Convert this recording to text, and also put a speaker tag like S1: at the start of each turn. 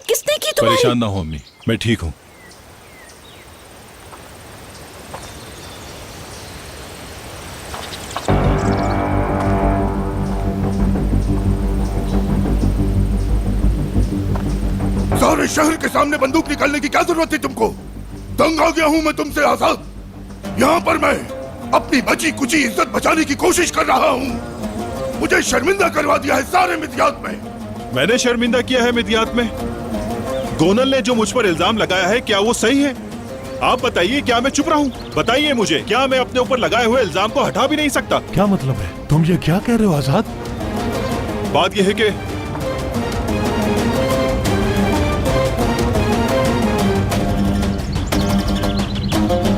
S1: किसने की तुम्हारी?
S2: परेशान ना हो अम्मी, मैं ठीक हूँ।
S3: सारे शहर के सामने बंदूक निकालने की क्या जरूरत थी तुमको? तंग आ गया हूं मैं तुमसे आजाद। यहाँ पर मैं अपनी बची कुची इज्जत बचाने की कोशिश कर रहा हूँ। मुझे शर्मिंदा करवा दिया है सारे मिद्यात में।
S2: मैंने शर्मिंदा किया है मिद्यात में? गोनल ने जो मुझ पर इल्जाम लगाया है, क्या वो सही है? आप बताइए, क्या मैं चुप रहूं? बताइए मुझे, क्या मैं अपने ऊपर लगाए हुए इल्जाम को हटा भी नहीं सकता?
S4: क्या मतलब है? तुम ये क्या कह रहे हो आजाद?
S2: बात यह है कि